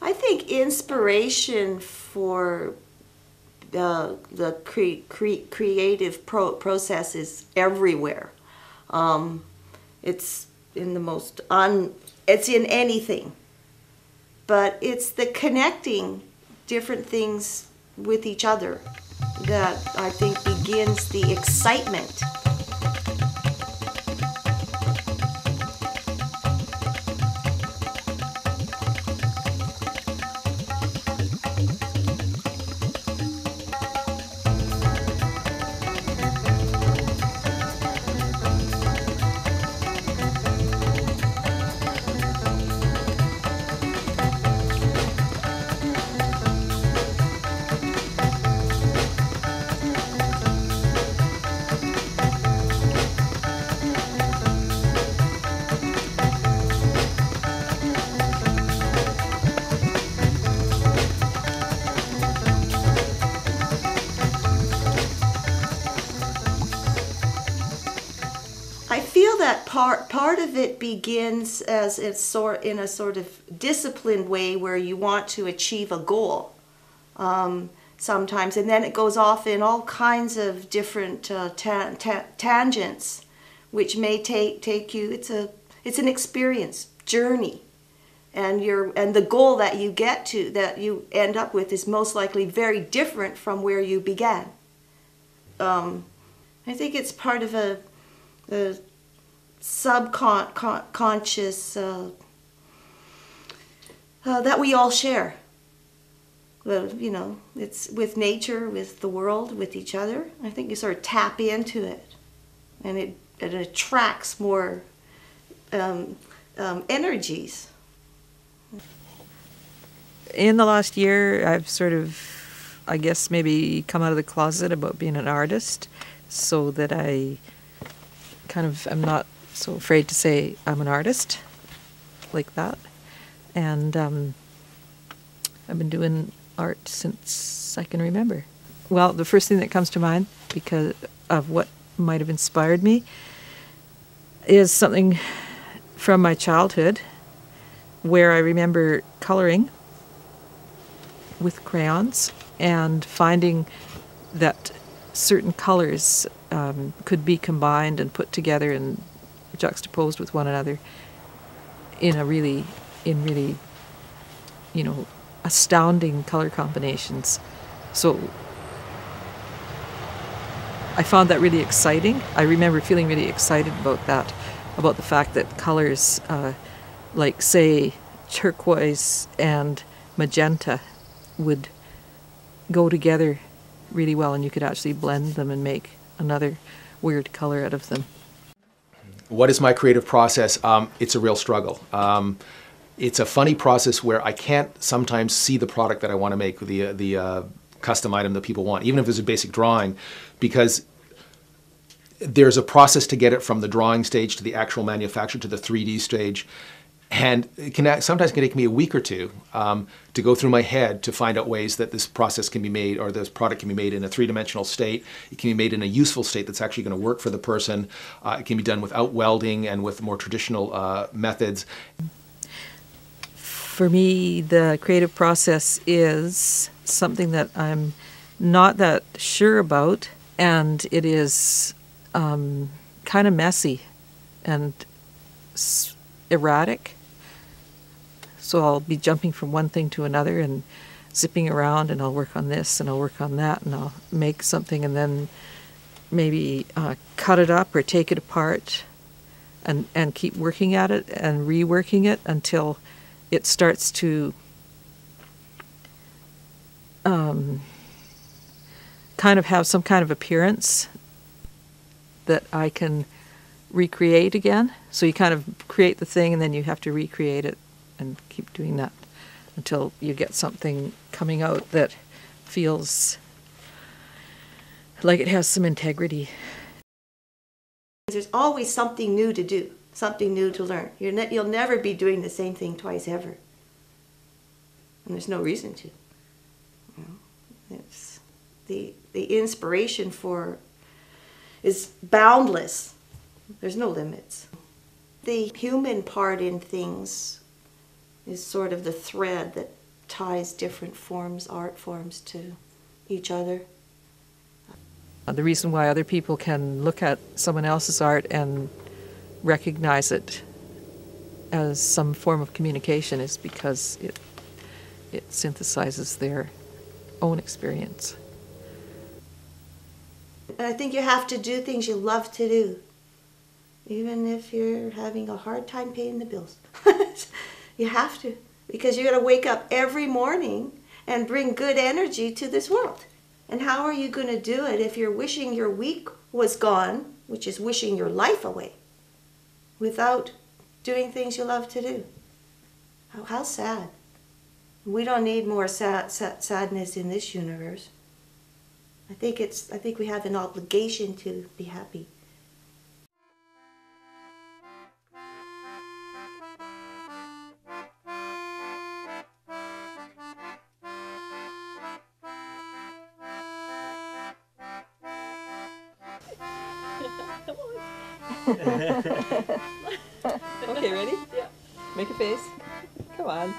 I think inspiration for the creative process is everywhere. It's in the most it's in anything, but it's the connecting different things with each other that I think begins the excitement. I feel that part of it begins as in a sort of disciplined way where you want to achieve a goal sometimes, and then it goes off in all kinds of different tangents, which may take you. It's an experience journey, and the goal that you get to, that you end up with, is most likely very different from where you began. I think it's part of the subconscious that we all share. You know, it's with nature, with the world, with each other. I think you sort of tap into it, and it attracts more energies. In the last year, I've sort of, I guess, maybe come out of the closet about being an artist, so that I kind of am not so afraid to say I'm an artist like that. And I've been doing art since I can remember. Well, the first thing that comes to mind, because of what might have inspired me, is something from my childhood where I remember coloring with crayons and finding that certain colors could be combined and put together and juxtaposed with one another in really, you know, astounding color combinations. So I found that really exciting. I remember feeling really excited about that, about the fact that colors like, say, turquoise and magenta would go together really well, and you could actually blend them and make another weird color out of them. What is my creative process? It's a real struggle. It's a funny process where I can't sometimes see the product that I want to make, the custom item that people want, even if it's a basic drawing, because there's a process to get it from the drawing stage to the actual manufacture to the 3D stage. And it sometimes can take me a week or two to go through my head to find out ways that this process can be made, or this product can be made in a three-dimensional state. It can be made in a useful state that's actually going to work for the person. It can be done without welding and with more traditional methods. For me, the creative process is something that I'm not that sure about, and it is kind of messy and erratic. So I'll be jumping from one thing to another and zipping around, and I'll work on this and I'll work on that, and I'll make something and then maybe cut it up or take it apart and keep working at it and reworking it until it starts to kind of have some kind of appearance that I can recreate again. So you kind of create the thing and then you have to recreate it and keep doing that until you get something coming out that feels like it has some integrity. There's always something new to do, something new to learn. You'll never be doing the same thing twice ever. And there's no reason to. You know, it's the inspiration for is boundless. There's no limits. The human part in things is sort of the thread that ties different forms, art forms, to each other. The reason why other people can look at someone else's art and recognize it as some form of communication is because it synthesizes their own experience. And I think you have to do things you love to do, even if you're having a hard time paying the bills. You have to, because you're going to wake up every morning and bring good energy to this world. And how are you going to do it if you're wishing your week was gone, which is wishing your life away, without doing things you love to do? How sad. We don't need more sadness in this universe. I think we have an obligation to be happy. Okay, ready? Yeah. Make a face. Come on.